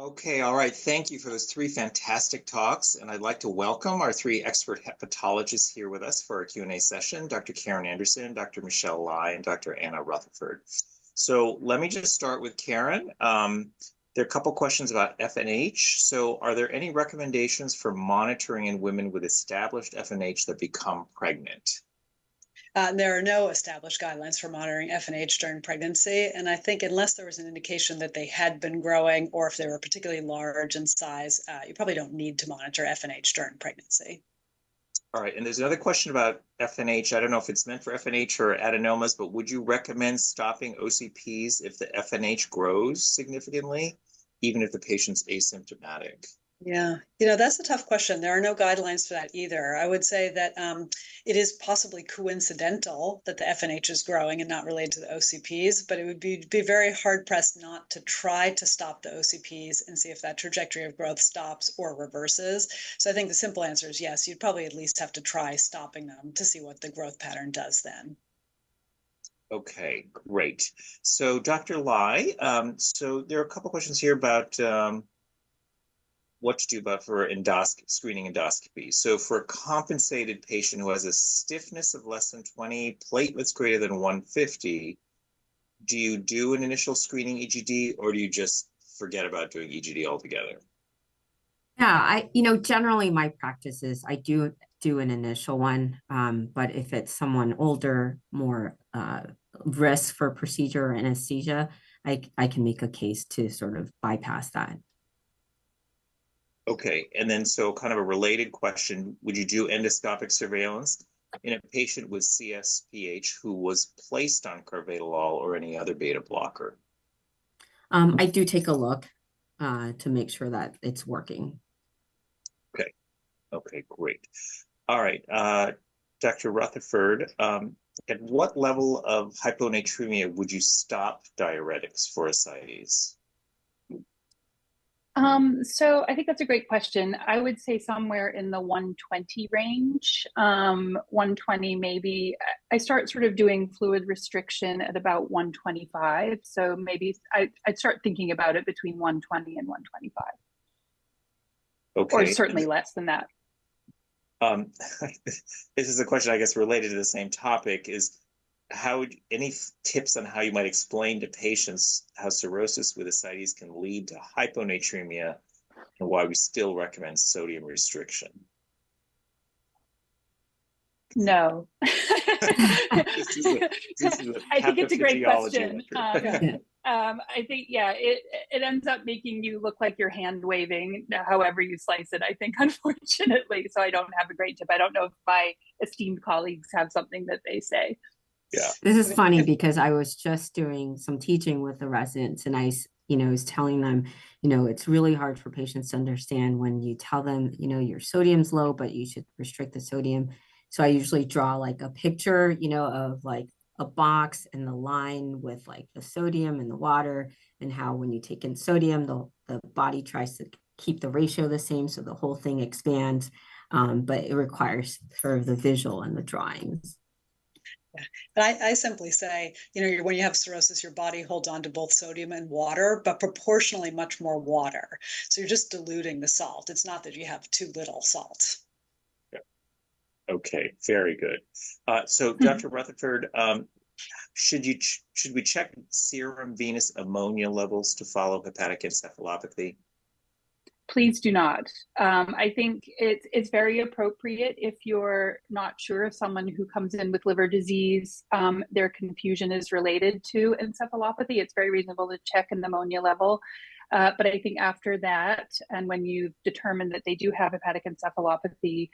Okay, all right. Thank you for those three fantastic talks. And I'd like to welcome our three expert hepatologists here with us for our Q&A session, Dr. Karen Andersson, Dr. Michelle Lai, and Dr. Anna Rutherford. So let me just start with Karen. There are a couple questions about FNH. So are there any recommendations for monitoring in women with established FNH that become pregnant? There are no established guidelines for monitoring FNH during pregnancy. And I think unless there was an indication that they had been growing or if they were particularly large in size, you probably don't need to monitor FNH during pregnancy. All right. And there's another question about FNH. I don't know if it's meant for FNH or adenomas, but would you recommend stopping OCPs if the FNH grows significantly, even if the patient's asymptomatic? Yeah, that's a tough question. There are no guidelines for that either. I would say that it is possibly coincidental that the FNH is growing and not related to the OCPs, but it would be very hard pressed not to try to stop the OCPs and see if that trajectory of growth stops or reverses. So I think the simple answer is yes, you'd probably at least have to try stopping them to see what the growth pattern does then. Okay, great. So Dr. Lai, so there are a couple questions here about what to do about for screening endoscopy. So for a compensated patient who has a stiffness of less than 20, platelets greater than 150, do you do an initial screening EGD or do you just forget about doing EGD altogether? Yeah, generally my practice is I do an initial one, but if it's someone older, more risk for procedure or anesthesia, I can make a case to sort of bypass that. Okay, and then so kind of a related question, would you do endoscopic surveillance in a patient with CSPH who was placed on carvedilol or any other beta blocker? I do take a look to make sure that it's working. Okay, great. All right, Dr. Rutherford, at what level of hyponatremia would you stop diuretics for ascites? So I think that's a great question. I would say somewhere in the 120 range, 120 maybe. I start sort of doing fluid restriction at about 125. So maybe I'd start thinking about it between 120 and 125. Okay. Or certainly less than that. This is a question, I guess, related to the same topic, is any tips on how you might explain to patients how cirrhosis with ascites can lead to hyponatremia and why we still recommend sodium restriction? No. I think it's a great question. I think, yeah, it ends up making you look like you're hand waving, however you slice it, I think, unfortunately. So I don't have a great tip. I don't know if my esteemed colleagues have something that they say. Yeah. This is funny because I was just doing some teaching with the residents and I was telling them, it's really hard for patients to understand when you tell them, your sodium's low, but you should restrict the sodium. So I usually draw like a picture, of like a box and the line with like the sodium and the water and how when you take in sodium, the body tries to keep the ratio the same. So the whole thing expands, but it requires sort of the visual and the drawings. But I simply say, when you have cirrhosis, your body holds on to both sodium and water, but proportionally much more water. So you're just diluting the salt. It's not that you have too little salt. Yeah. Okay, very good. So Dr. Rutherford, should we check serum venous ammonia levels to follow hepatic encephalopathy? Please do not. I think it's very appropriate if you're not sure if someone who comes in with liver disease, their confusion is related to encephalopathy. It's very reasonable to check an ammonia level. But I think after that, and when you determine that they do have hepatic encephalopathy,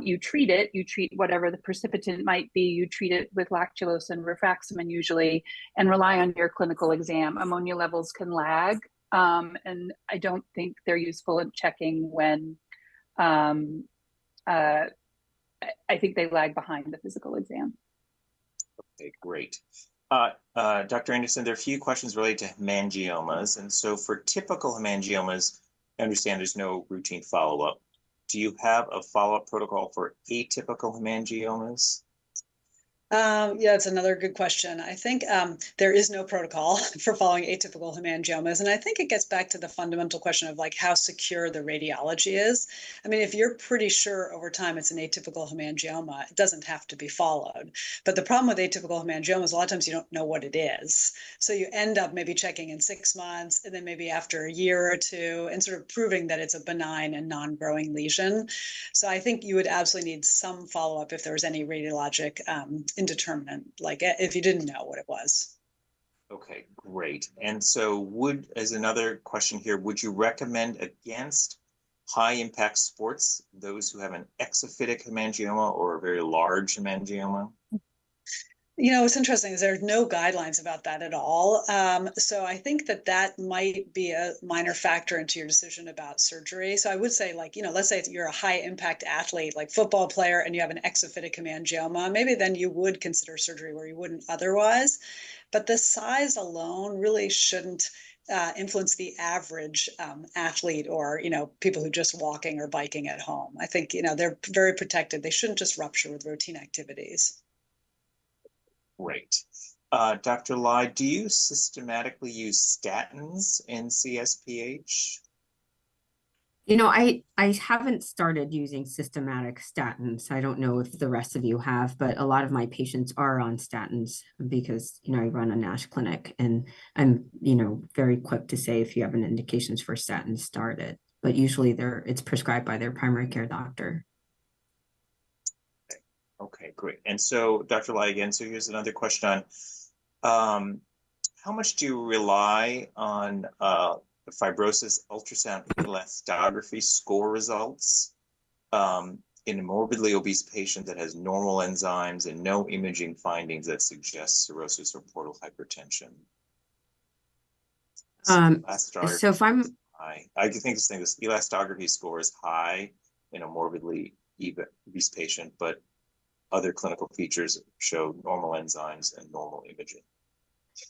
you treat it. You treat whatever the precipitant might be. You treat it with lactulose and rifaximin usually, and rely on your clinical exam. Ammonia levels can lag. And I don't think they're useful in checking when I think they lag behind the physical exam. Okay, great. Dr. Andersson, there are a few questions related to hemangiomas. And so for typical hemangiomas, I understand there's no routine follow-up. Do you have a follow-up protocol for atypical hemangiomas? Yeah, it's another good question. I think there is no protocol for following atypical hemangiomas. And I think it gets back to the fundamental question of like how secure the radiology is. I mean, if you're pretty sure over time it's an atypical hemangioma, it doesn't have to be followed. But the problem with atypical hemangiomas, a lot of times you don't know what it is. So you end up maybe checking in 6 months and then maybe after a year or two and sort of proving that it's a benign and non-growing lesion. So I think you would absolutely need some follow-up if there was any radiologic indeterminate, like if you didn't know what it was. Okay, great. And so as another question here, would you recommend against high impact sports, those who have an exophytic hemangioma or a very large hemangioma? You know, what's interesting is there's no guidelines about that at all. So I think that that might be a minor factor into your decision about surgery. So I would say, like, you know, let's say you're a high impact athlete, like football player, and you have an exophytic hemangioma, maybe then you would consider surgery where you wouldn't otherwise. But the size alone really shouldn't influence the average athlete or, you know, people who just walking or biking at home. I think, you know, they're very protected. They shouldn't just rupture with routine activities. Great. Dr. Lai, do you systematically use statins in CSPH? You know, I haven't started using systematic statins. I don't know if the rest of you have, but a lot of my patients are on statins because, you know, I run a NASH clinic and I'm, you know, very quick to say if you have an indications for statins, start it. But usually it's prescribed by their primary care doctor. Okay, great. And so, Dr. Lai, again, so here's another question on how much do you rely on the fibrosis ultrasound elastography score results in a morbidly obese patient that has normal enzymes and no imaging findings that suggest cirrhosis or portal hypertension? So if I'm high. I think this elastography score is high in a morbidly obese patient, but other clinical features show normal enzymes and normal imaging.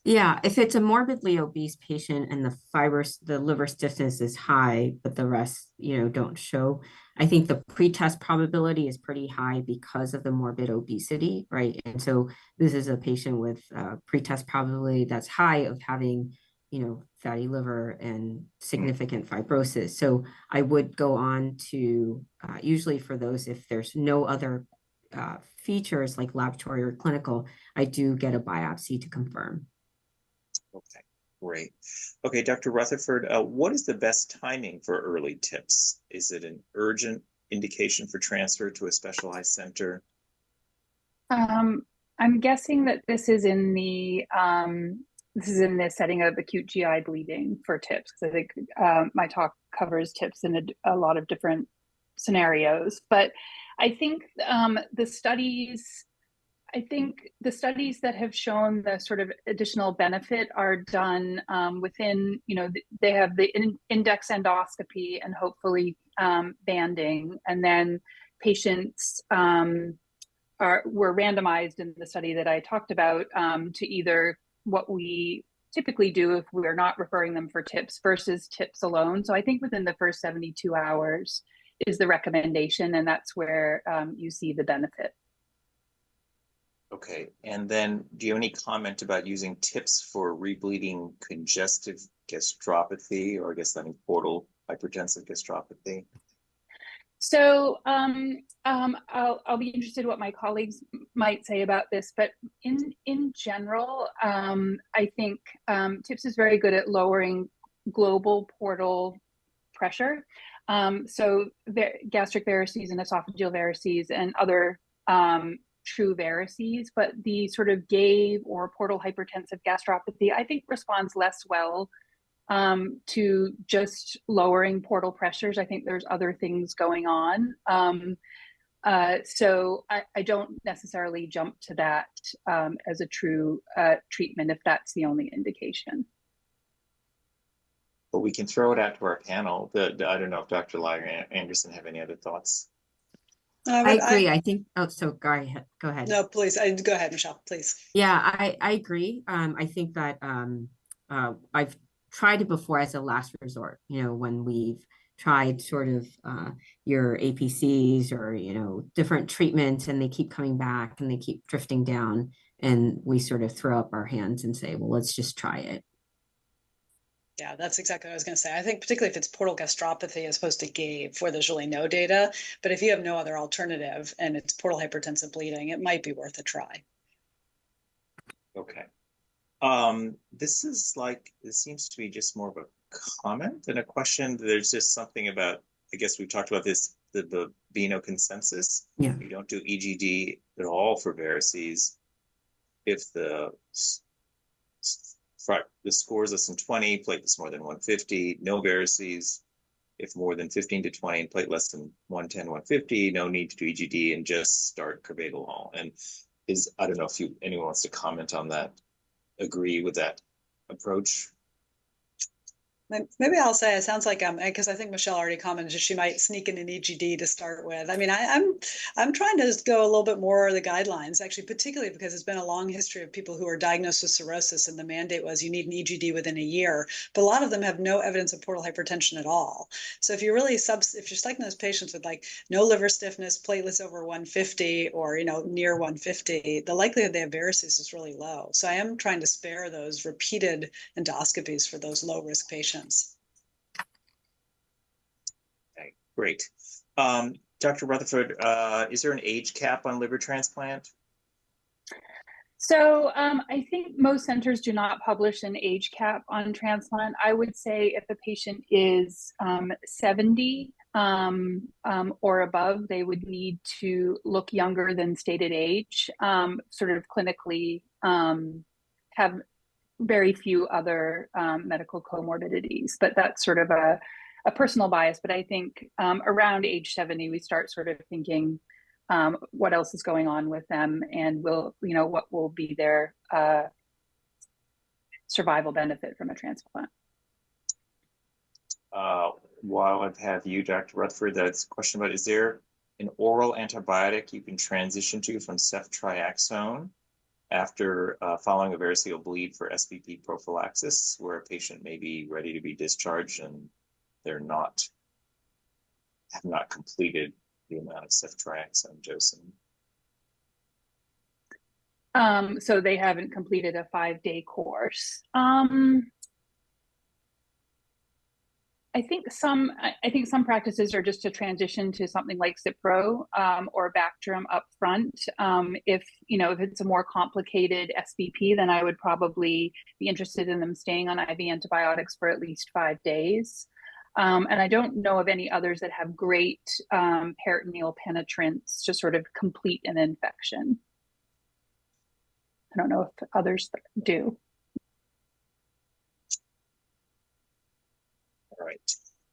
Yeah, if it's a morbidly obese patient and the liver stiffness is high, but the rest, you know, don't show, I think the pretest probability is pretty high because of the morbid obesity, right? And so this is a patient with pretest probability that's high of having, you know, fatty liver and significant fibrosis. So I would go on to usually for those, if there's no other features like laboratory or clinical, I do get a biopsy to confirm. Okay, great. Okay, Dr. Rutherford, what is the best timing for early tips? Is it an urgent indication for transfer to a specialized center? I'm guessing that this is in the setting of acute GI bleeding for tips, because I think my talk covers tips in a lot of different scenarios. But I think the studies that have shown the sort of additional benefit are done within, you know, they have the index endoscopy and hopefully banding, and then patients were randomized in the study that I talked about to either what we typically do if we're not referring them for tips versus tips alone. So I think within the first 72 hours is the recommendation, and that's where you see the benefit. Okay, and then do you have any comment about using tips for rebleeding congestive gastropathy, or I guess that means portal hypertensive gastropathy? So I'll be interested what my colleagues might say about this, but in general, I think TIPS is very good at lowering global portal pressure. So gastric varices and esophageal varices and other true varices, but the sort of GAVE or portal hypertensive gastropathy, I think responds less well to just lowering portal pressures. I think there's other things going on. So I don't necessarily jump to that as a true treatment if that's the only indication. But we can throw it out to our panel. I don't know if Dr. Lai or Anderson have any other thoughts. I agree. I think, so go ahead. No, please. Go ahead, Michelle, please. Yeah, I agree. I think that I've tried it before as a last resort, when we've tried sort of your APCs or, different treatments, and they keep coming back and they keep drifting down. And we sort of throw up our hands and say, well, let's just try it. Yeah, that's exactly what I was going to say. I think particularly if it's portal gastropathy as opposed to GAVE, where there's really no data, but if you have no other alternative and it's portal hypertensive bleeding, it might be worth a try. Okay. This seems to be just more of a comment than a question. There's just something about, I guess we've talked about this, the Bino consensus. Yeah. You don't do EGD at all for varices if the score is less than 20, platelets more than 150, no varices. If more than 15 to 20 and plate less than 110, 150, no need to do EGD and just start carvedilol. And I don't know if anyone wants to comment on that, agree with that approach. Maybe I'll say it sounds like because I think Michelle already commented she might sneak in an EGD to start with. I mean, I'm trying to go a little bit more the guidelines, actually, particularly because it's been a long history of people who are diagnosed with cirrhosis, and the mandate was you need an EGD within a year. But a lot of them have no evidence of portal hypertension at all. So if you're really if you're stuck in those patients with like no liver stiffness, platelets over 150, or near 150, the likelihood they have varices is really low. So I am trying to spare those repeated endoscopies for those low risk patients. Okay, great. Dr. Rutherford, is there an age cap on liver transplant? So I think most centers do not publish an age cap on transplant. I would say if the patient is 70 or above, they would need to look younger than stated age, sort of clinically have very few other medical comorbidities, but that's sort of a personal bias. But I think around age 70, we start sort of thinking what else is going on with them, and what will be their survival benefit from a transplant. While I have you, Dr. Rutherford, that's a question about, is there an oral antibiotic you can transition to from ceftriaxone after following a variceal bleed for SBP prophylaxis, where a patient may be ready to be discharged and have not completed the amount of ceftriaxone dosing? So they haven't completed a 5-day course. I think some practices are just to transition to something like Cipro or Bactrim up front. If it's a more complicated SBP, then I would probably be interested in them staying on IV antibiotics for at least 5 days. And I don't know of any others that have great peritoneal penetrance to sort of complete an infection. I don't know if others do.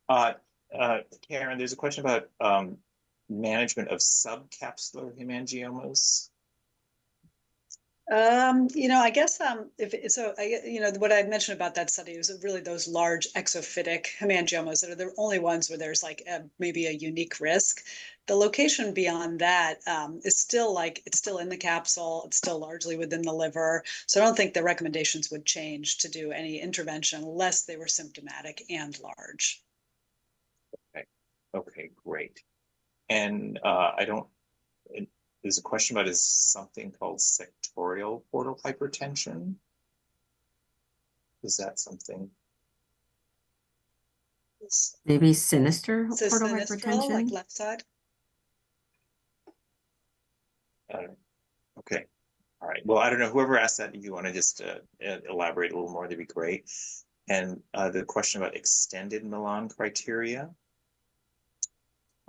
All right. Karen, there's a question about management of subcapsular hemangiomas. I guess what I mentioned about that study was really those large exophytic hemangiomas that are the only ones where there's like maybe a unique risk. The location beyond that is still it's still in the capsule. It's still largely within the liver. So I don't think the recommendations would change to do any intervention unless they were symptomatic and large. Okay, great. And there's a question about is something called sectorial portal hypertension. Is that something? Maybe sinister portal Sinistral, hypertension? like left side? Okay. All right. Well, I don't know. Whoever asked that, if you want to just elaborate a little more, that'd be great. And the question about extended Milan criteria.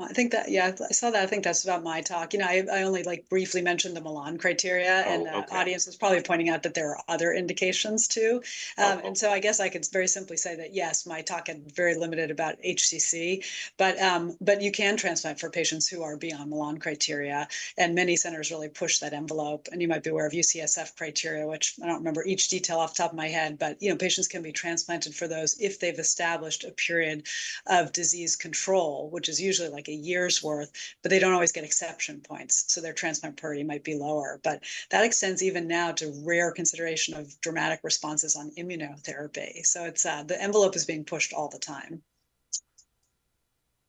I think that, yeah, I saw that. I think that's about my talk. I only briefly mentioned the Milan criteria, and the audience is probably pointing out that there are other indications too. And so I guess I could very simply say that, yes, my talk had very limited about HCC, but you can transplant for patients who are beyond Milan criteria, and many centers really push that envelope. And you might be aware of UCSF criteria, which I don't remember each detail off the top of my head, but patients can be transplanted for those if they've established a period of disease control, which is usually like a year's worth, but they don't always get exception points. So their transplant priority might be lower. But that extends even now to rare consideration of dramatic responses on immunotherapy. So it's the envelope is being pushed all the time.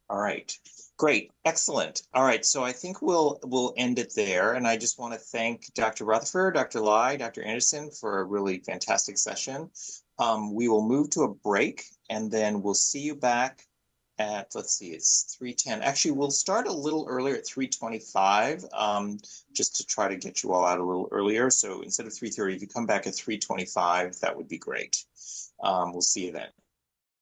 All right. Great. Excellent. All right. So I think we'll end it there. And I just want to thank Dr. Rutherford, Dr. Lai, Dr. Andersson for a really fantastic session. We will move to a break and then we'll see you back at, let's see, it's 3:10. Actually, we'll start a little earlier at 3:25, just to try to get you all out a little earlier. So instead of 3:30, if you come back at 3:25, that would be great. We'll see you then.